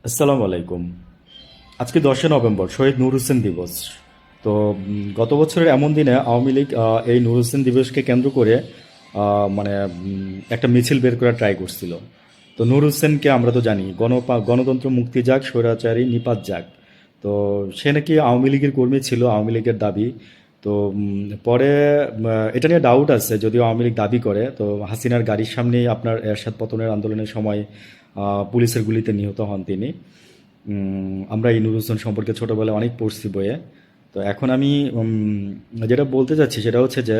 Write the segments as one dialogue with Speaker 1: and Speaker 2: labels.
Speaker 1: আসসালামু আলাইকুম। আজকে 10 নভেম্বর শহীদ নূর হোসেন দিবস। তো গত বছরের এমন দিনে আওয়ামী লীগ এই নূর হোসেন দিবসকে কেন্দ্র করে মানে একটা মিছিল বের করার ট্রাই করছিল। তো নূর হোসেনকে আমরা তো জানি গণতন্ত্র মুক্তি যাক, স্বৈরাচারী নিপাত যাক। তো সে নাকি আওয়ামী লীগের কর্মী ছিল, আওয়ামী লীগের দাবি। তো পরে এটা নিয়ে ডাউট আছে, যদিও আওয়ামী লীগ দাবি করে। তো হাসিনার গাড়ির সামনেই আপনার এরশাদ পতনের আন্দোলনের সময় পুলিশের গুলিতে নিহত হন তিনি। আমরা এই নূর হোসেন সম্পর্কে ছোটবেলায় অনেক পড়ছি বইয়ে। তো এখন আমি যেটা বলতে চাচ্ছি সেটা হচ্ছে যে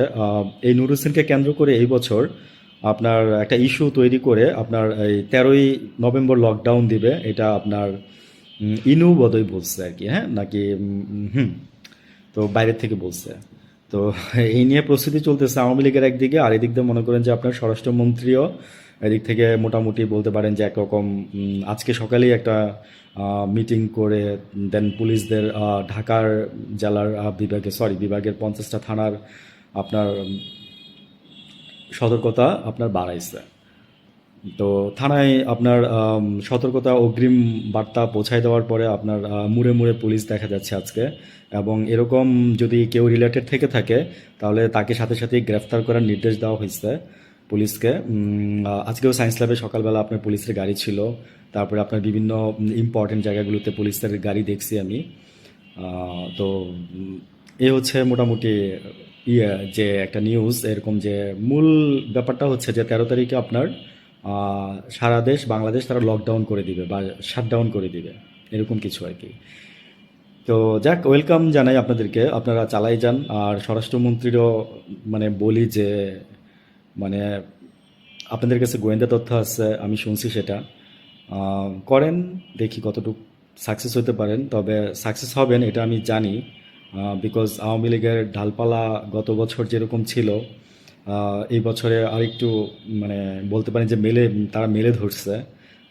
Speaker 1: এই নূর হোসেনকে কেন্দ্র করে এই বছর আপনার একটা ইস্যু তৈরি করে আপনার এই 13ই নভেম্বর লকডাউন দিবে, এটা আপনার ইনু বোধহয় বলছে আর কি, হ্যাঁ নাকি তো বাইরের থেকে বলছে। তো এই নিয়ে প্রস্তুতি চলতেছে আওয়ামী লীগের একদিকে, আর এদিক দিয়ে মনে করেন যে আপনার স্বরাষ্ট্রমন্ত্রীও এদিক থেকে মোটামুটি বলতে পারেন যে একরকম আজকে সকালেই একটা মিটিং করে দেন পুলিশদের ঢাকার জেলার বিভাগের 50টা থানার আপনার সতর্কতা আপনার বাড়াইছে। তো থানায় আপনার সতর্কতা অগ্রিম বার্তা পৌঁছায় দেওয়ার পরে আপনার মুড়ে মুড়ে পুলিশ দেখা যাচ্ছে আজকে। এবং এরকম যদি কেউ রিলেটেড থেকে থাকে তাহলে তাকে সাথে সাথেই গ্রেফতার করার নির্দেশ দেওয়া হয়েছে পুলিশকে। আজকেও সায়েন্স ল্যাবে সকালবেলা আপনার পুলিশের গাড়ি ছিল। তারপরে আপনার বিভিন্ন ইম্পর্টেন্ট জায়গাগুলোতে পুলিশের গাড়ি দেখছি আমি। তো এই হচ্ছে মোটামুটি যে একটা নিউজ এরকম, যে মূল ব্যাপারটা হচ্ছে যে 13 তারিখে আপনার সারা দেশ বাংলাদেশ তারা লকডাউন করে দিবে বা শাটডাউন করে দিবে, এরকম কিছু আর কি। তো যাক, ওয়েলকাম জানাই আপনাদেরকে, আপনারা চালাই যান। আর স্বরাষ্ট্রমন্ত্রীরও মানে বলি যে মানে আপনাদের কাছে গোয়েন্দা তথ্য আছে, আমি শুনছি সেটা করেন, দেখি কতটুকু সাকসেস হতে পারেন। তবে সাকসেস হবেন এটা আমি জানি, বিকজ আওয়ামী লীগের ঢালপালা গত বছর যেরকম ছিল এই বছরে আরেকটু মানে বলতে পারেন যে তারা মেলে ধরছে।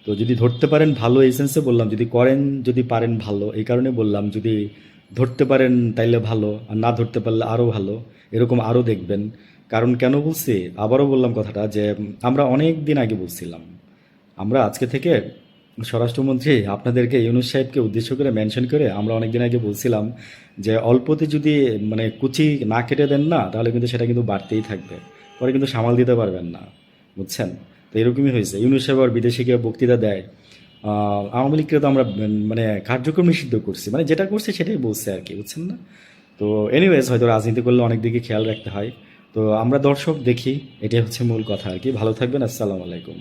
Speaker 1: তো যদি ধরতে পারেন ভালো, এই সেন্সে বললাম, যদি করেন যদি পারেন ভালো, এই কারণে বললাম যদি ধরতে পারেন তাইলে ভালো, আর না ধরতে পারলে আরও ভালো। এরকম আরও দেখবেন। কারণ কেন বলছি, আবারও বললাম কথাটা যে আমরা অনেক দিন আগে বলছিলাম, আমরা আজকে থেকে স্বরাষ্ট্রমন্ত্রী আপনাদেরকে ইউনূস সাহেবকে উদ্দেশ্য করে মেনশন করে আমরা অনেকদিন আগে বলছিলাম যে অল্পতে যদি মানে কুচি না কেটে দেন না, তাহলে কিন্তু সেটা কিন্তু বাড়তেই থাকবে, পরে কিন্তু সামাল দিতে পারবেন না, বুঝছেন? তো এরকমই হয়েছে। ইউনূস সাহেব আর বিদেশে গিয়ে বক্তৃতা দেয়। আওয়ামী লীগকে তো আমরা মানে কার্যক্রম নিষিদ্ধ করছি, মানে যেটা করছে সেটাই বলছে আর কি, বুঝছেন না? তো এনিওয়েজ, হয়তো রাজনীতি করলে অনেক দিকে খেয়াল রাখতে হয়। তো আমরা দর্শক দেখি, এটাই হচ্ছে মূল কথা আর কি। ভালো থাকবেন, আসসালামু আলাইকুম।